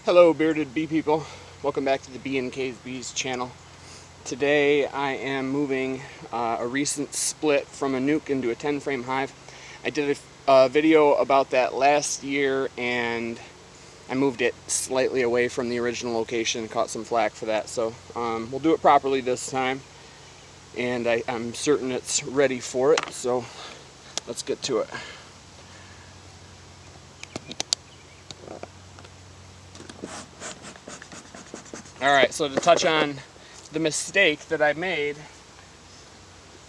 Hello bearded bee people, welcome back to the B&K's Bees channel. Today I am moving a recent split from a nuc into a 10 frame hive. I did a video about that last year and I moved it slightly away from the original location, caught some flack for that, so we'll do it properly this time, and I'm certain it's ready for it, so let's get to it. Alright, so to touch on the mistake that I made,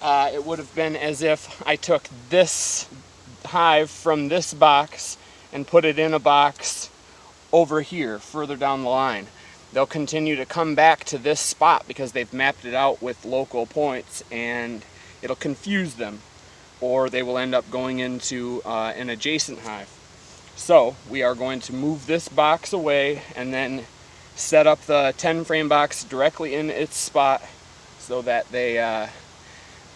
it would have been as if I took this hive from this box and put it in a box over here, further down the line. They'll continue to come back to this spot because they've mapped it out with local points, and it'll confuse them, or they will end up going into an adjacent hive. So we are going to move this box away and then set up the 10 frame box directly in its spot so that they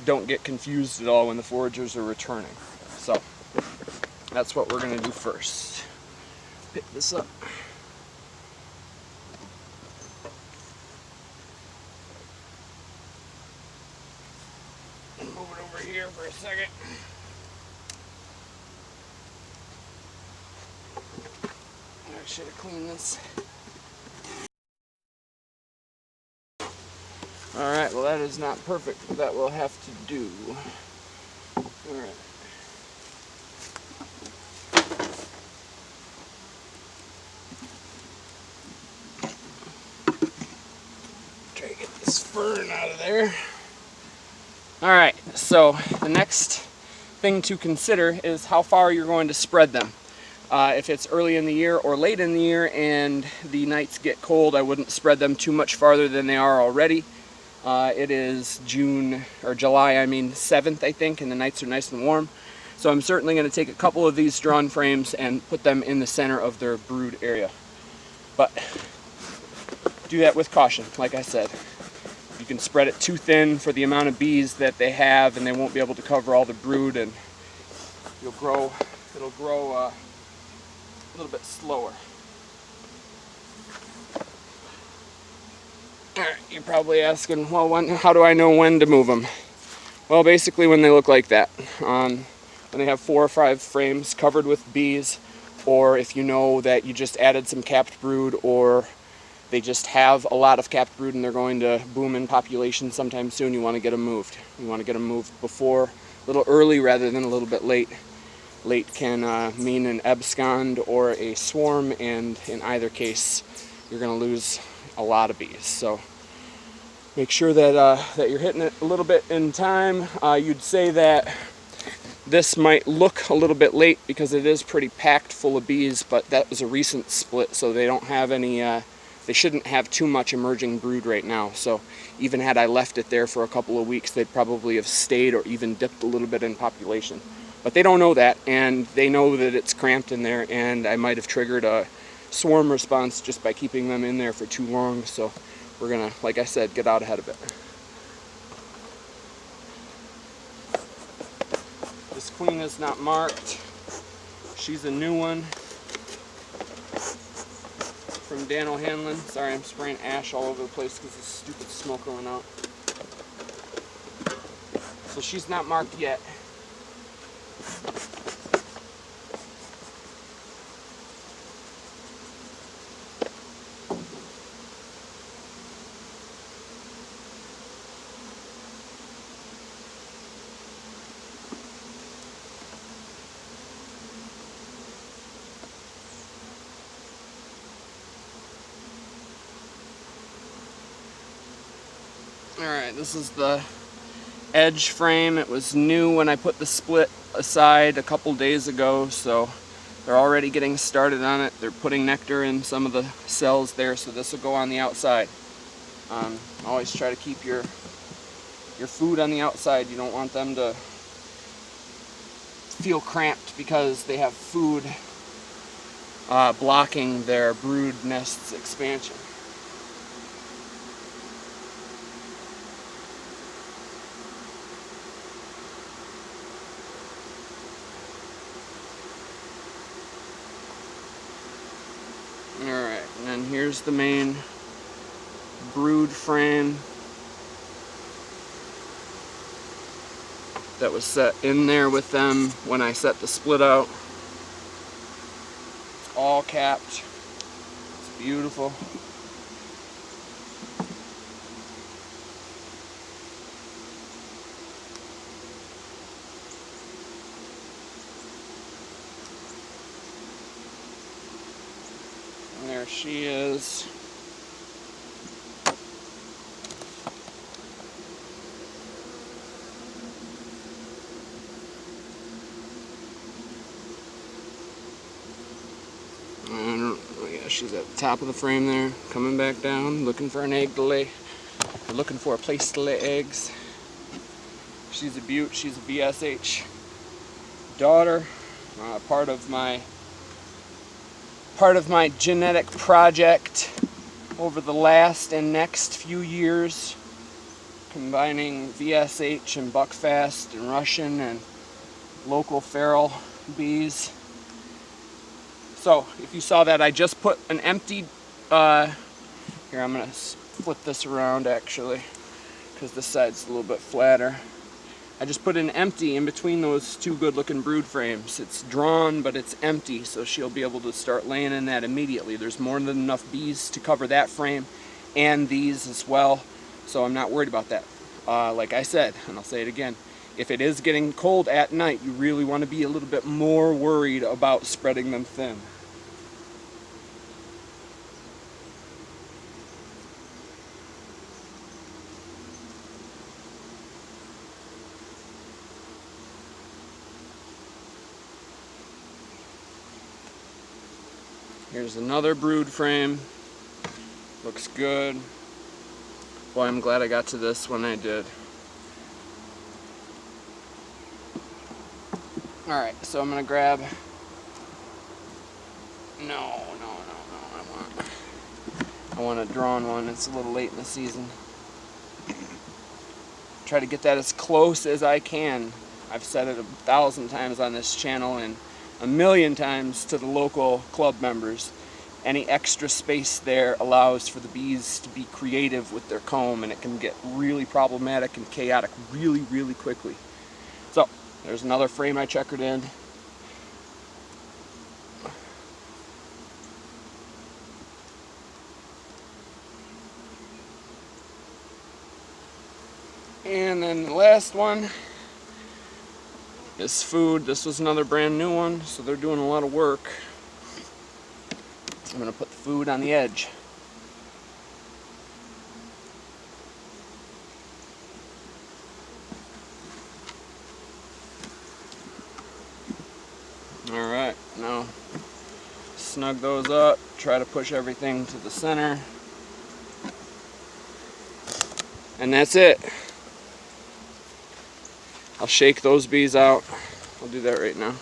don't get confused at all when the foragers are returning. So that's what we're going to do first. Pick this up. And move it over here for a second. I should have cleaned this. Alright, well that is not perfect, but that will have to do. Alright. Try to get this fern out of there. Alright, so the next thing to consider is how far you're going to spread them. If it's early in the year or late in the year and the nights get cold, I wouldn't spread them too much farther than they are already. It is July 7th, I think, and the nights are nice and warm. So I'm certainly going to take a couple of these drawn frames and put them in the center of their brood area. But do that with caution, like I said. You can spread it too thin for the amount of bees that they have, and they won't be able to cover all the brood, and it'll grow a little bit slower. Alright, you're probably asking, well, how do I know when to move them? Well, basically when they look like that. When they have 4 or 5 frames covered with bees, or if you know that you just added some capped brood, or they just have a lot of capped brood and they're going to boom in population sometime soon, you want to get them moved. You want to get them moved before, a little early rather than a little bit late. Late can mean an abscond or a swarm, and in either case you're going to lose a lot of bees. So make sure that that you're hitting it a little bit in time. You'd say that this might look a little bit late because it is pretty packed full of bees, but that was a recent split, so they don't have any they shouldn't have too much emerging brood right now. So even had I left it there for a couple of weeks, they'd probably have stayed or even dipped a little bit in population. But they don't know that, and they know that it's cramped in there, and I might have triggered a swarm response just by keeping them in there for too long. So we're gonna, like I said, get out ahead of it. This queen is not marked. She's a new one from Dan O'Hanlon. Sorry, I'm spraying ash all over the place because of stupid smoke going out. So she's not marked yet. Alright, this is the edge frame. It was new when I put the split aside a couple days ago, so they're already getting started on it. They're putting nectar in some of the cells there, so this will go on the outside. Always try to keep your food on the outside. You don't want them to feel cramped because they have food blocking their brood nest's expansion. Alright. And then here's the main brood frame that was set in there with them when I set the split out. It's all capped. It's beautiful. And there she is. And oh yeah, she's at the top of the frame there, coming back down, looking for an egg to lay. Or looking for a place to lay eggs. She's a beaut. She's a VSH daughter. Part of my genetic project over the last and next few years, combining VSH and Buckfast and Russian and local feral bees. So if you saw that, I just put an empty, here I'm going to flip this around actually, because this side's a little bit flatter. I just put an empty in between those two good looking brood frames. It's drawn, but it's empty, so she'll be able to start laying in that immediately. There's more than enough bees to cover that frame and these as well, so I'm not worried about that. Like I said, and I'll say it again, if it is getting cold at night, you really want to be a little bit more worried about spreading them thin. Here's another brood frame. Looks good. Boy, I'm glad I got to this when I did. Alright, so I'm gonna grab... No, I want a drawn one. It's a little late in the season. Try to get that as close as I can. I've said it 1,000 times on this channel and 1,000,000 times to the local club members. Any extra space there allows for the bees to be creative with their comb, and it can get really problematic and chaotic really, really quickly. So, there's another frame I checkered in. And then the last one is food. This was another brand new one, so they're doing a lot of work. I'm going to put the food on the edge. Alright, now snug those up, try to push everything to the center. And that's it. I'll shake those bees out. I'll do that right now.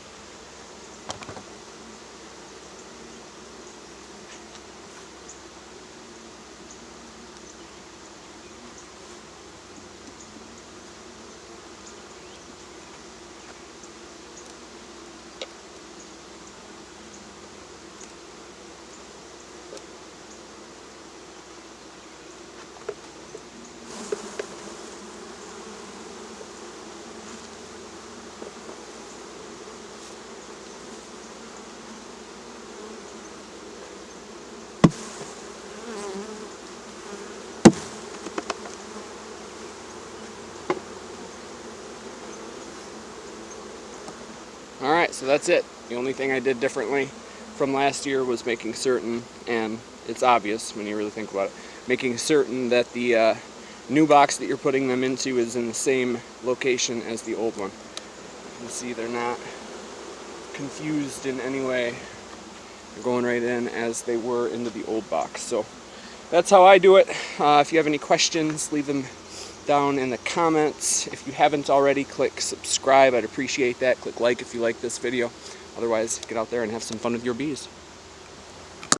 Alright, so that's it. The only thing I did differently from last year was making certain, and it's obvious when you really think about it, making certain that the new box that you're putting them into is in the same location as the old one. You can see they're not confused in any way. They're going right in as they were into the old box. So that's how I do it. If you have any questions, leave them down in the comments. If you haven't already, click subscribe. I'd appreciate that. Click like if you like this video. Otherwise, get out there and have some fun with your bees.